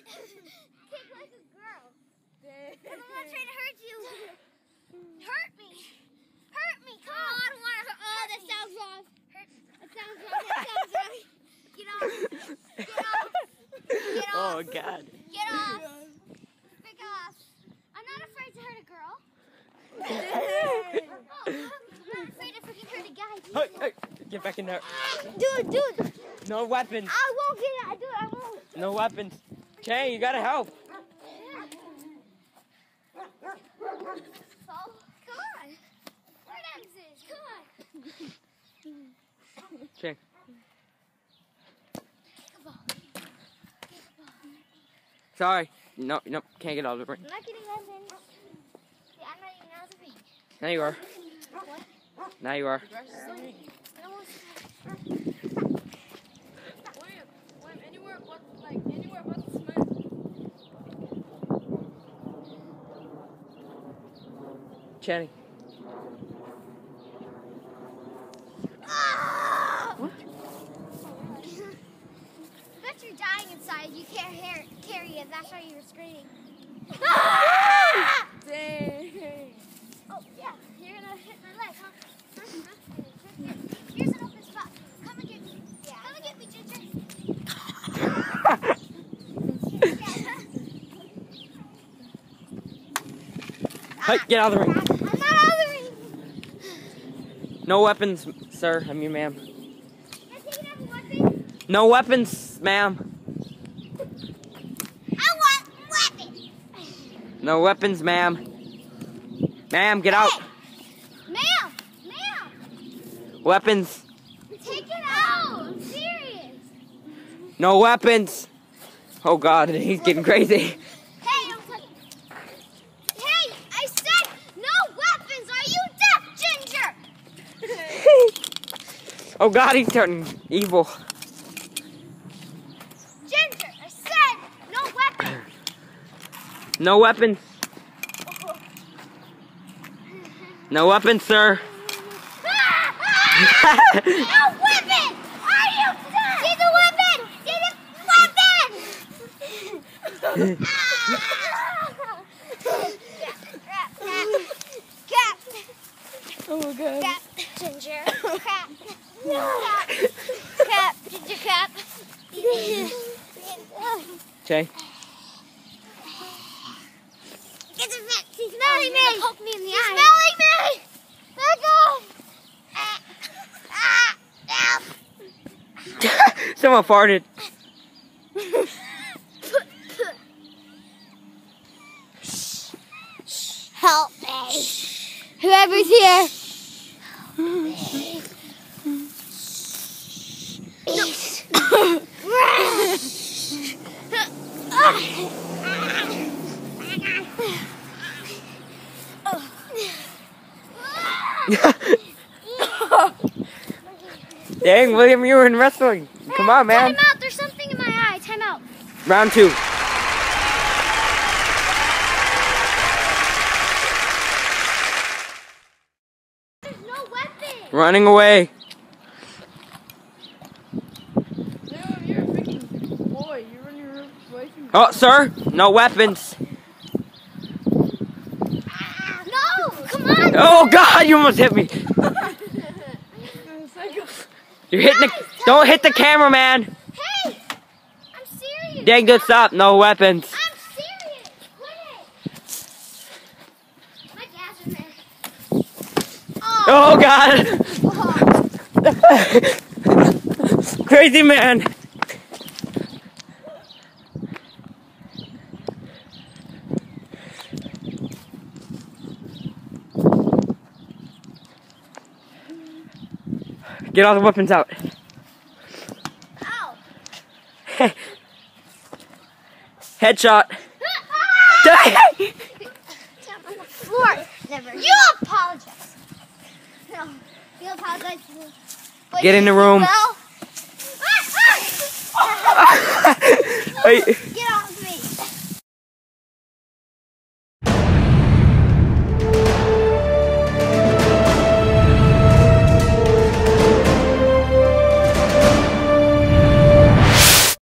Kick like a girl. I'm not trying to hurt you. Hurt me. Hurt me. Come on. I don't want to hurt. Oh, that sounds wrong. Hurt me. That sounds wrong. That sounds wrong. Get off. Get off. Get off. Oh, God. Get off. Pick off. I'm not afraid to hurt a girl. Oh, I'm not afraid to freaking hurt a guy. Hey, get back in there. Dude. No weapons. I won't get it. Dude, I won't. No weapons. Jay, you gotta help. Oh, come on. Where exit? Come on. Jay. Sorry. No, can't get out of the ring. I'm not getting out of the ring. See, I'm not even out of the ring. Now you are. What? Now you are. I don't want to. William, anywhere but the cement. Channing. What? I bet you're dying inside. You can't carry it. That's why you were screaming. Dang. Oh, yeah. You're going to hit my leg, huh? Here's an open spot. Come and get me. Yeah. Come and get me, Ginger. Hey, get out of the ring. I'm not out of the ring. No weapons, sir. I mean, ma'am. Can I take it out of weapon? No weapons, ma'am. I want weapon. No weapons, ma'am. Ma'am, get out. Ma'am. Weapons. Take it out. I'm serious. No weapons. Oh, God, he's getting crazy. Hey, don't touch me. Hey, I said no weapons. Are you deaf, Ginger? Oh, God, he's turning evil. Ginger, I said no weapons. No weapons. No weapons, sir. No weapon! Are you done? Get the weapon! Get the weapon! Cap. Oh my God. Cap. Ginger. Cap. Cap. Ginger cap. Jay. Get the vet. He's smelling me. Poke me in the eye. He's smelling me. Let go. Someone farted. Help me. Whoever's here. Dang, William, you were in wrestling. Come on, man. Time out. There's something in my eye. Time out. Round 2. There's no weapon. Running away. William, you're a freaking boy. You're running around away from Oh, sir, no weapons. No. Come on. Oh, God, you almost hit me. You're hitting the... Don't hit the camera, man. Hey. I'm serious. Dang this up. No weapons. I'm serious. Quit it. My gas in there. Oh, God. Crazy man. Get all the weapons out. Ow. Headshot. Tap on the floor. Never. You apologize. No. You apologize. But Get in the room. Well. Hey. Get off.